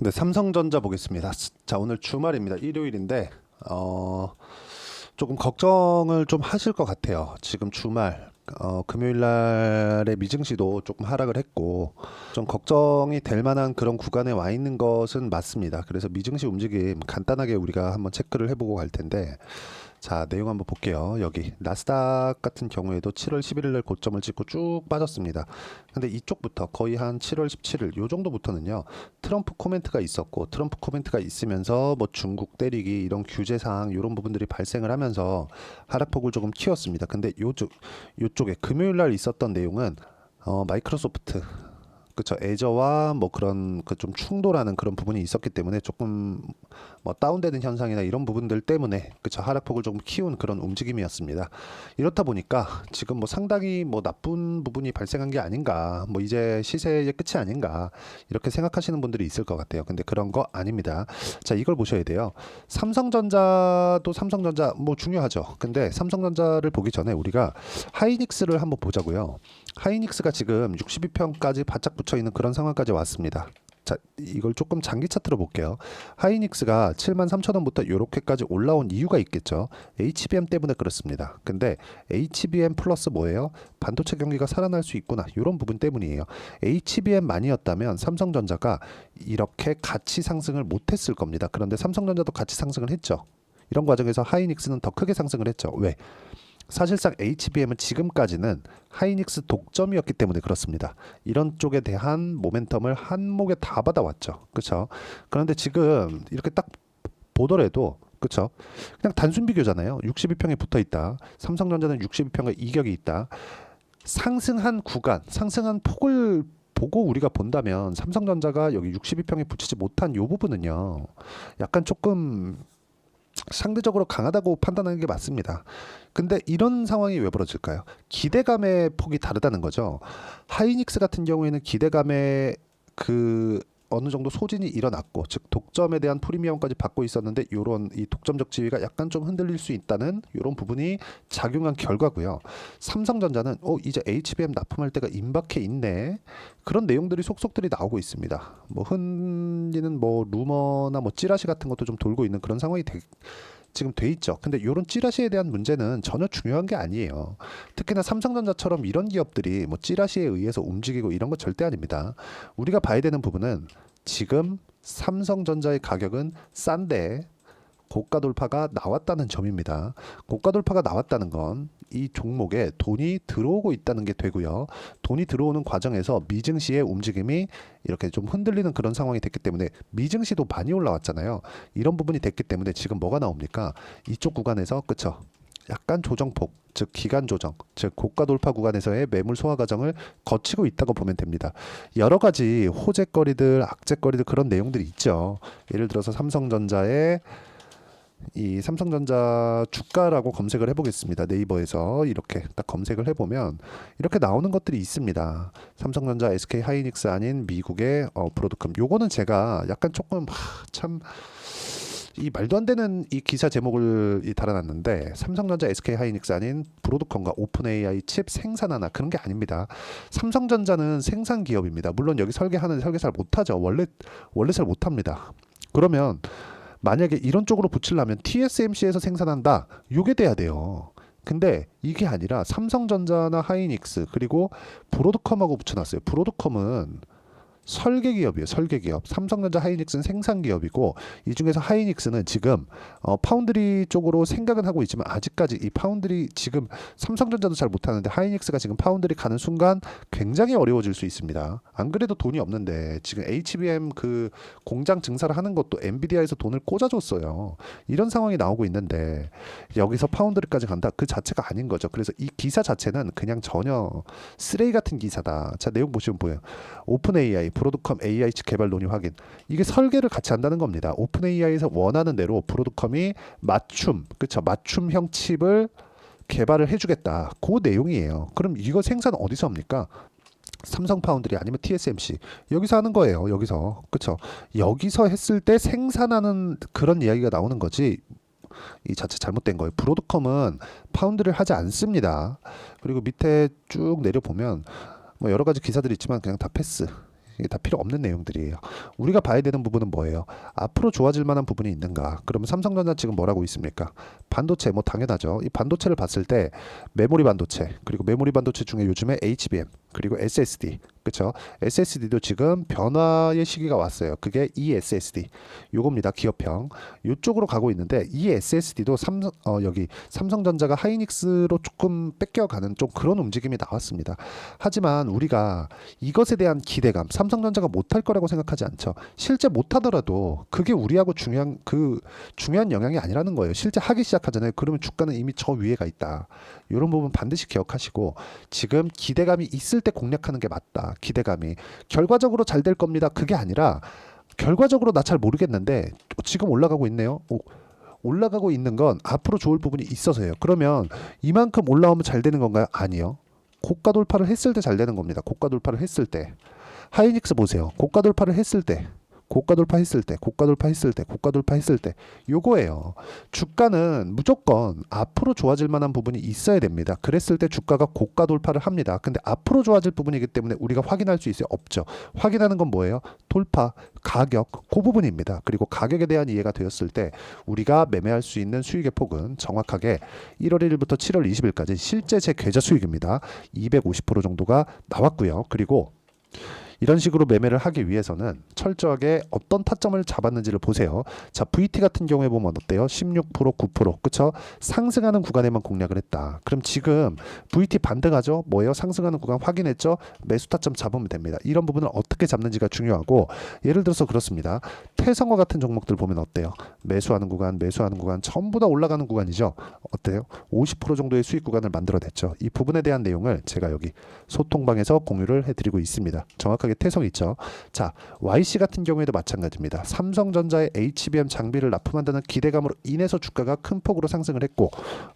네, 삼성전자 보겠습니다. 자, 오늘 주말입니다. 일요일인데 조금 걱정을 좀 하실 것 같아요. 지금 주말 금요일 날에 미증시도 조금 하락을 했고 좀 걱정이 될 만한 그런 구간에 와 있는 것은 맞습니다. 그래서 미증시 움직임 간단하게 우리가 한번 체크를 해보고 갈 텐데, 자, 내용 한번 볼게요. 여기 나스닥 같은 경우에도 7월 11일 날 고점을 찍고 쭉 빠졌습니다. 근데 이쪽부터 거의 한 7월 17일 요 정도부터는요, 트럼프 코멘트가 있었고, 트럼프 코멘트가 있으면서 뭐 중국 때리기 이런 규제 사항 이런 부분들이 발생을 하면서 하락폭을 조금 키웠습니다. 근데 요쪽에 금요일 날 있었던 내용은 마이크로소프트, 그쵸, 애저와 뭐 그런 그 좀 충돌하는 그런 부분이 있었기 때문에 조금 뭐 다운되는 현상이나 이런 부분들 때문에, 그쵸, 하락폭을 조금 키운 그런 움직임이었습니다. 이렇다 보니까 지금 뭐 상당히 뭐 나쁜 부분이 발생한 게 아닌가, 뭐 이제 시세의 끝이 아닌가 이렇게 생각하시는 분들이 있을 것 같아요. 근데 그런 거 아닙니다. 자, 이걸 보셔야 돼요. 삼성전자도 삼성전자 뭐 중요하죠. 근데 삼성전자를 보기 전에 우리가 하이닉스를 한번 보자고요. 하이닉스가 지금 62평까지 바짝 붙여 있는 그런 상황까지 왔습니다. 자, 이걸 조금 장기 차트로 볼게요. 하이닉스가 73,000원부터 이렇게까지 올라온 이유가 있겠죠. HBM 때문에 그렇습니다. 근데 HBM 플러스 뭐예요? 반도체 경기가 살아날 수 있구나, 이런 부분 때문이에요. HBM만이었다면 삼성전자가 이렇게 같이 상승을 못했을 겁니다. 그런데 삼성전자도 같이 상승을 했죠. 이런 과정에서 하이닉스는 더 크게 상승을 했죠. 왜? 사실상 HBM은 지금까지는 하이닉스 독점이었기 때문에 그렇습니다. 이런 쪽에 대한 모멘텀을 한목에 다 받아왔죠. 그렇죠? 그런데 지금 이렇게 딱 보더라도, 그렇죠, 그냥 단순 비교잖아요. 62평에 붙어 있다. 삼성전자는 62평에 이격이 있다. 상승한 구간, 상승한 폭을 보고 우리가 본다면 삼성전자가 여기 62평에 붙이지 못한 이 부분은요, 약간 조금 상대적으로 강하다고 판단하는 게 맞습니다. 근데 이런 상황이 왜 벌어질까요? 기대감의 폭이 다르다는 거죠. 하이닉스 같은 경우에는 기대감의 그 어느 정도 소진이 일어났고, 즉 독점에 대한 프리미엄까지 받고 있었는데 요런 이 독점적 지위가 약간 좀 흔들릴 수 있다는 요런 부분이 작용한 결과고요. 삼성전자는 이제 HBM 납품할 때가 임박해 있네, 그런 내용들이 속속들이 나오고 있습니다. 뭐 흔히는 뭐 루머나 뭐 찌라시 같은 것도 좀 돌고 있는 그런 상황이 지금 돼 있죠. 근데 이런 찌라시에 대한 문제는 전혀 중요한 게 아니에요. 특히나 삼성전자처럼 이런 기업들이 뭐 찌라시에 의해서 움직이고 이런 거 절대 아닙니다. 우리가 봐야 되는 부분은 지금 삼성전자의 가격은 싼데 고가 돌파가 나왔다는 점입니다. 고가 돌파가 나왔다는 건 이 종목에 돈이 들어오고 있다는 게 되고요. 돈이 들어오는 과정에서 미증시의 움직임이 이렇게 좀 흔들리는 그런 상황이 됐기 때문에, 미증시도 많이 올라왔잖아요. 이런 부분이 됐기 때문에 지금 뭐가 나옵니까? 이쪽 구간에서, 그쵸, 약간 조정폭, 즉 기간 조정, 즉 고가 돌파 구간에서의 매물 소화 과정을 거치고 있다고 보면 됩니다. 여러 가지 호재거리들, 악재거리들 그런 내용들이 있죠. 예를 들어서 삼성전자의 이 삼성전자 주가라고 검색을 해보겠습니다. 네이버에서 이렇게 딱 검색을 해보면 이렇게 나오는 것들이 있습니다. 삼성전자, SK 하이닉스 아닌 미국의 브로드컴. 요거는 제가 약간 조금 참 이 말도 안 되는 이 기사 제목을 달아놨는데, 삼성전자, SK 하이닉스 아닌 브로드컴과 오픈 AI 칩 생산하나, 그런 게 아닙니다. 삼성전자는 생산 기업입니다. 물론 여기 설계하는 설계 잘 못하죠. 원래 잘 못합니다. 그러면 만약에 이런 쪽으로 붙이려면 TSMC에서 생산한다, 요게 돼야 돼요. 근데 이게 아니라 삼성전자나 하이닉스 그리고 브로드컴하고 붙여놨어요. 브로드컴은 설계 기업이에요. 설계 기업. 삼성전자, 하이닉스는 생산 기업이고, 이 중에서 하이닉스는 지금 파운드리 쪽으로 생각은 하고 있지만 아직까지 이 파운드리, 지금 삼성전자도 잘 못하는데 하이닉스가 지금 파운드리 가는 순간 굉장히 어려워질 수 있습니다. 안 그래도 돈이 없는데 지금 HBM 그 공장 증설을 하는 것도 엔비디아에서 돈을 꽂아줬어요. 이런 상황이 나오고 있는데 여기서 파운드리까지 간다, 그 자체가 아닌 거죠. 그래서 이 기사 자체는 그냥 전혀 쓰레기 같은 기사다. 자, 내용 보시면 보여요. 오픈 AI, 브로드컴 AI 칩 개발 논의 확인. 이게 설계를 같이 한다는 겁니다. 오픈 AI에서 원하는 대로 브로드컴이 그쵸, 맞춤형 칩을 개발을 해주겠다, 그 내용이에요. 그럼 이거 생산 어디서 합니까? 삼성 파운드리 아니면 TSMC, 여기서 하는 거예요. 여기서, 그쵸, 여기서 했을 때 생산하는 그런 이야기가 나오는 거지, 이 자체 잘못된 거예요. 브로드컴은 파운드를 하지 않습니다. 그리고 밑에 쭉 내려보면 뭐 여러 가지 기사들이 있지만 그냥 다 패스. 이게 다 필요 없는 내용들이에요. 우리가 봐야 되는 부분은 뭐예요? 앞으로 좋아질 만한 부분이 있는가? 그러면 삼성전자 지금 뭐라고 있습니까? 반도체 뭐 당연하죠. 이 반도체를 봤을 때 메모리 반도체, 그리고 메모리 반도체 중에 요즘에 HBM, 그리고 SSD, 그쵸? SSD도 지금 변화의 시기가 왔어요. 그게 eSSD 요겁니다. 기업형 이쪽으로 가고 있는데, 이 SSD도 여기 삼성전자가 하이닉스로 조금 뺏겨가는 좀 그런 움직임이 나왔습니다. 하지만 우리가 이것에 대한 기대감, 삼성전자가 못할 거라고 생각하지 않죠. 실제 못하더라도 그게 우리하고 중요한 영향이 아니라는 거예요. 실제 하기 시작하잖아요. 그러면 주가는 이미 저 위에가 있다. 이런 부분 반드시 기억하시고, 지금 기대감이 있을 때 공략하는 게 맞다. 기대감이 결과적으로 잘 될 겁니다. 그게 아니라 결과적으로 나 잘 모르겠는데 지금 올라가고 있네요. 올라가고 있는 건 앞으로 좋을 부분이 있어서예요. 그러면 이만큼 올라오면 잘 되는 건가요? 아니요. 고가 돌파를 했을 때 잘 되는 겁니다. 고가 돌파를 했을 때. 하이닉스 보세요. 고가 돌파를 했을 때, 고가 돌파했을 때, 고가 돌파했을 때, 고가 돌파했을 때, 요거예요. 주가는 무조건 앞으로 좋아질 만한 부분이 있어야 됩니다. 그랬을 때 주가가 고가 돌파를 합니다. 근데 앞으로 좋아질 부분이기 때문에 우리가 확인할 수 있어요? 없죠. 확인하는 건 뭐예요? 돌파, 가격, 그 부분입니다. 그리고 가격에 대한 이해가 되었을 때 우리가 매매할 수 있는 수익의 폭은 정확하게 1월 1일부터 7월 20일까지 실제 제 계좌 수익입니다. 250% 정도가 나왔고요. 그리고 이런 식으로 매매를 하기 위해서는 철저하게 어떤 타점을 잡았는지를 보세요. 자, VT 같은 경우에 보면 어때요? 16%, 9%, 그쵸? 상승하는 구간에만 공략을 했다. 그럼 지금 VT 반등하죠? 뭐예요? 상승하는 구간 확인했죠? 매수 타점 잡으면 됩니다. 이런 부분을 어떻게 잡는지가 중요하고, 예를 들어서 그렇습니다. 태성화 같은 종목들 보면 어때요? 매수하는 구간, 매수하는 구간, 전부 다 올라가는 구간이죠? 어때요? 50% 정도의 수익 구간을 만들어냈죠. 이 부분에 대한 내용을 제가 여기 소통방에서 공유를 해드리고 있습니다. 정확하게 태성 있죠. 자, YC 같은 경우에도 마찬가지입니다. 삼성전자의 HBM 장비를 납품한다는 기대감으로 인해서 주가가 큰 폭으로 상승을 했고,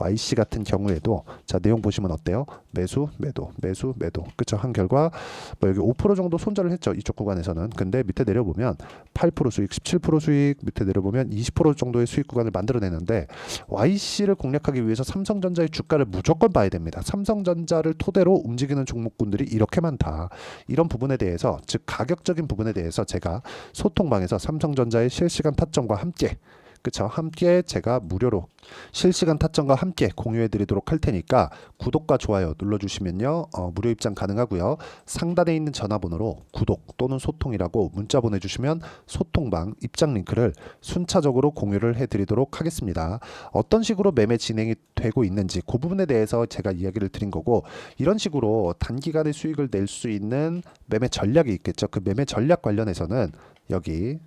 YC 같은 경우에도 자, 내용 보시면 어때요? 매수, 매도, 매수, 매도. 그쵸? 한 결과 뭐 여기 5% 정도 손절을 했죠. 이쪽 구간에서는. 근데 밑에 내려보면 8% 수익, 17% 수익, 밑에 내려보면 20% 정도의 수익 구간을 만들어내는데, YC를 공략하기 위해서 삼성전자의 주가를 무조건 봐야 됩니다. 삼성전자를 토대로 움직이는 종목군들이 이렇게 많다. 이런 부분에 대해서, 즉 가격적인 부분에 대해서 제가 소통방에서 삼성전자의 실시간 타점과 함께, 그쵸? 함께 제가 무료로 실시간 타점과 함께 공유해 드리도록 할 테니까 구독과 좋아요 눌러주시면요, 무료 입장 가능하고요. 상단에 있는 전화번호로 구독 또는 소통이라고 문자 보내주시면 소통방 입장 링크를 순차적으로 공유를 해 드리도록 하겠습니다. 어떤 식으로 매매 진행이 되고 있는지 그 부분에 대해서 제가 이야기를 드린 거고, 이런 식으로 단기간에 수익을 낼 수 있는 매매 전략이 있겠죠. 그 매매 전략 관련해서는 여기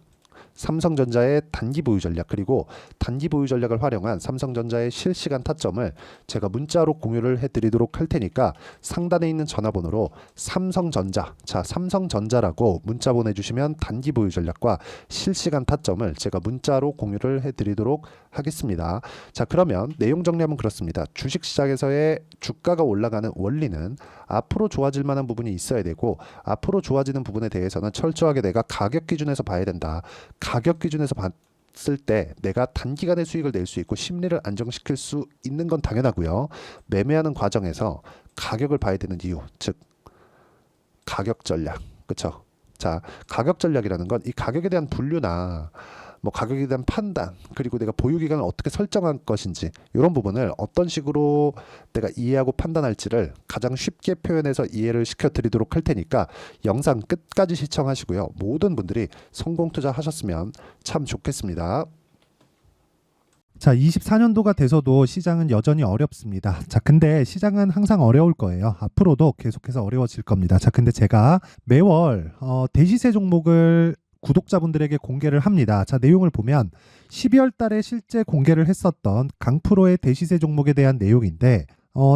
삼성전자의 단기 보유 전략, 그리고 단기 보유 전략을 활용한 삼성전자의 실시간 타점을 제가 문자로 공유를 해드리도록 할 테니까 상단에 있는 전화번호로 삼성전자, 자, 삼성전자라고 문자 보내주시면 단기 보유 전략과 실시간 타점을 제가 문자로 공유를 해드리도록 하겠습니다. 자, 그러면 내용 정리하면 그렇습니다. 주식시장에서의 주가가 올라가는 원리는 앞으로 좋아질 만한 부분이 있어야 되고, 앞으로 좋아지는 부분에 대해서는 철저하게 내가 가격 기준에서 봐야 된다. 가격 기준에서 봤을 때 내가 단기간에 수익을 낼 수 있고 심리를 안정시킬 수 있는 건 당연하고요. 매매하는 과정에서 가격을 봐야 되는 이유, 즉 가격 전략, 그쵸? 자, 가격 전략이라는 건 이 가격에 대한 분류나 뭐 가격에 대한 판단, 그리고 내가 보유 기간을 어떻게 설정할 것인지, 이런 부분을 어떤 식으로 내가 이해하고 판단할지를 가장 쉽게 표현해서 이해를 시켜드리도록 할 테니까 영상 끝까지 시청하시고요. 모든 분들이 성공 투자하셨으면 참 좋겠습니다. 자, 24년도가 돼서도 시장은 여전히 어렵습니다. 자, 근데 시장은 항상 어려울 거예요. 앞으로도 계속해서 어려워질 겁니다. 자, 근데 제가 매월 대시세 종목을 구독자분들에게 공개를 합니다. 자, 내용을 보면 12월 달에 실제 공개를 했었던 강프로의 대시세 종목에 대한 내용인데,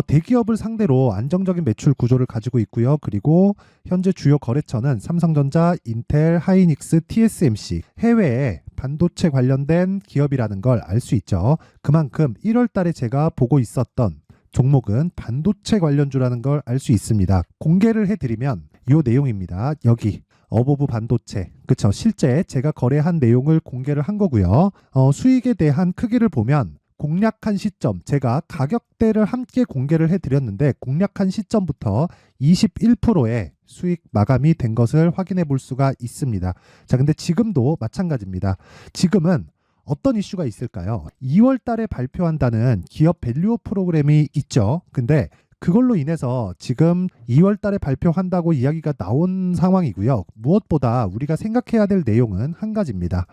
대기업을 상대로 안정적인 매출 구조를 가지고 있고요. 그리고 현재 주요 거래처는 삼성전자, 인텔, 하이닉스, TSMC, 해외에 반도체 관련된 기업이라는 걸 알 수 있죠. 그만큼 1월 달에 제가 보고 있었던 종목은 반도체 관련주라는 걸 알 수 있습니다. 공개를 해드리면 이 내용입니다. 여기 어보브 반도체, 그쵸? 실제 제가 거래한 내용을 공개를 한 거고요. 수익에 대한 크기를 보면 공략한 시점, 제가 가격대를 함께 공개를 해드렸는데 공략한 시점부터 21%의 수익 마감이 된 것을 확인해 볼 수가 있습니다. 자, 근데 지금도 마찬가지입니다. 지금은 어떤 이슈가 있을까요? 2월 달에 발표한다는 기업 밸류업 프로그램이 있죠. 근데 그걸로 인해서 지금 2월 달에 발표한다고 이야기가 나온 상황이고요. 무엇보다 우리가 생각해야 될 내용은 한 가지입니다.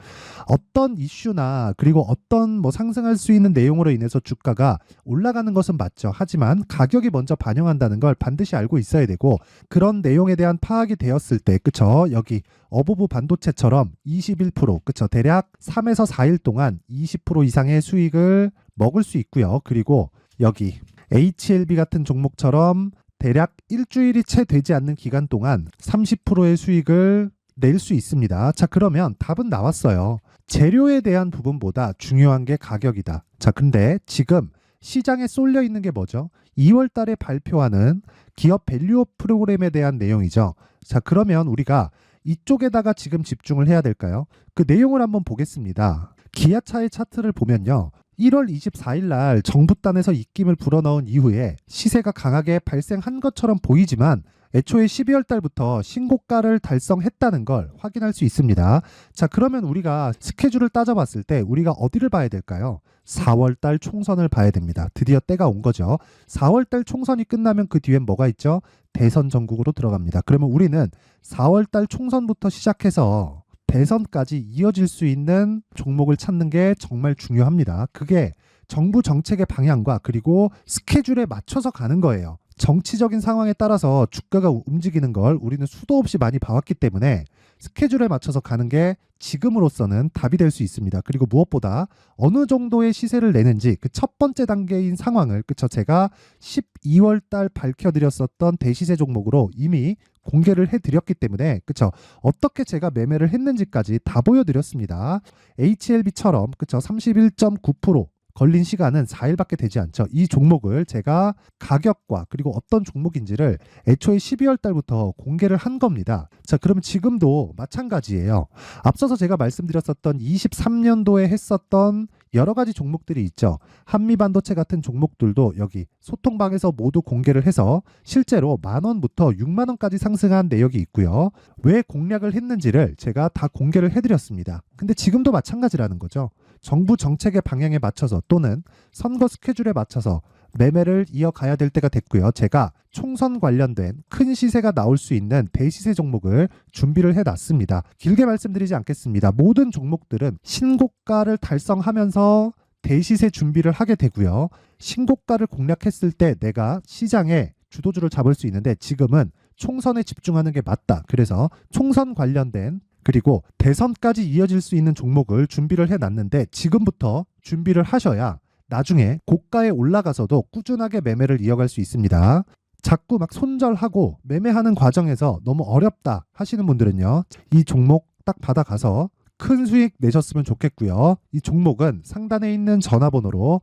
어떤 이슈나 그리고 어떤 뭐 상승할 수 있는 내용으로 인해서 주가가 올라가는 것은 맞죠. 하지만 가격이 먼저 반영한다는 걸 반드시 알고 있어야 되고, 그런 내용에 대한 파악이 되었을 때, 그쵸? 여기 어부부 반도체처럼 21%, 그쵸? 대략 3에서 4일 동안 20% 이상의 수익을 먹을 수 있고요. 그리고 여기 HLB 같은 종목처럼 대략 일주일이 채 되지 않는 기간 동안 30%의 수익을 낼 수 있습니다. 자, 그러면 답은 나왔어요. 재료에 대한 부분보다 중요한 게 가격이다. 자, 근데 지금 시장에 쏠려 있는 게 뭐죠? 2월 달에 발표하는 기업 밸류업 프로그램에 대한 내용이죠. 자, 그러면 우리가 이쪽에다가 지금 집중을 해야 될까요? 그 내용을 한번 보겠습니다. 기아차의 차트를 보면요. 1월 24일 날 정부단에서 입김을 불어넣은 이후에 시세가 강하게 발생한 것처럼 보이지만 애초에 12월 달부터 신고가를 달성했다는 걸 확인할 수 있습니다. 자, 그러면 우리가 스케줄을 따져봤을 때 우리가 어디를 봐야 될까요? 4월 달 총선을 봐야 됩니다. 드디어 때가 온 거죠. 4월 달 총선이 끝나면 그 뒤엔 뭐가 있죠? 대선 전국으로 들어갑니다. 그러면 우리는 4월 달 총선부터 시작해서 대선까지 이어질 수 있는 종목을 찾는 게 정말 중요합니다. 그게 정부 정책의 방향과 그리고 스케줄에 맞춰서 가는 거예요. 정치적인 상황에 따라서 주가가 움직이는 걸 우리는 수도 없이 많이 봐왔기 때문에 스케줄에 맞춰서 가는 게 지금으로서는 답이 될 수 있습니다. 그리고 무엇보다 어느 정도의 시세를 내는지 그 첫 번째 단계인 상황을, 그쵸? 제가 12월 달 밝혀드렸었던 대시세 종목으로 이미 공개를 해드렸기 때문에, 그쵸? 어떻게 제가 매매를 했는지까지 다 보여드렸습니다. HLB처럼, 그쵸? 31.9% 걸린 시간은 4일밖에 되지 않죠. 이 종목을 제가 가격과 그리고 어떤 종목인지를 애초에 12월 달부터 공개를 한 겁니다. 자, 그러면 지금도 마찬가지예요. 앞서서 제가 말씀드렸었던 23년도에 했었던 여러 가지 종목들이 있죠. 한미반도체 같은 종목들도 여기 소통방에서 모두 공개를 해서 실제로 10,000원부터 60,000원까지 상승한 내역이 있고요. 왜 공략을 했는지를 제가 다 공개를 해드렸습니다. 근데 지금도 마찬가지라는 거죠. 정부 정책의 방향에 맞춰서 또는 선거 스케줄에 맞춰서 매매를 이어가야 될 때가 됐고요. 제가 총선 관련된 큰 시세가 나올 수 있는 대시세 종목을 준비를 해놨습니다. 길게 말씀드리지 않겠습니다. 모든 종목들은 신고가를 달성하면서 대시세 준비를 하게 되고요. 신고가를 공략했을 때 내가 시장에 주도주를 잡을 수 있는데 지금은 총선에 집중하는 게 맞다. 그래서 총선 관련된 그리고 대선까지 이어질 수 있는 종목을 준비를 해놨는데 지금부터 준비를 하셔야 나중에 고가에 올라가서도 꾸준하게 매매를 이어갈 수 있습니다. 자꾸 막 손절하고 매매하는 과정에서 너무 어렵다 하시는 분들은요. 이 종목 딱 받아가서 큰 수익 내셨으면 좋겠고요. 이 종목은 상단에 있는 전화번호로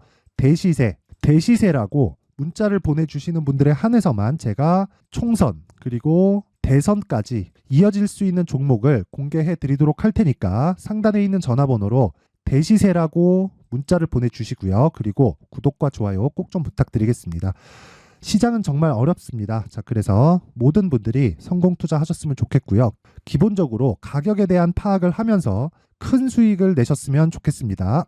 대시세라고 문자를 보내주시는 분들에 한해서만 제가 총선 그리고 대선까지 이어질 수 있는 종목을 공개해 드리도록 할 테니까 상단에 있는 전화번호로 대시세라고 문자를 보내주시고요. 그리고 구독과 좋아요 꼭 좀 부탁드리겠습니다. 시장은 정말 어렵습니다. 자, 그래서 모든 분들이 성공 투자하셨으면 좋겠고요. 기본적으로 가격에 대한 파악을 하면서 큰 수익을 내셨으면 좋겠습니다.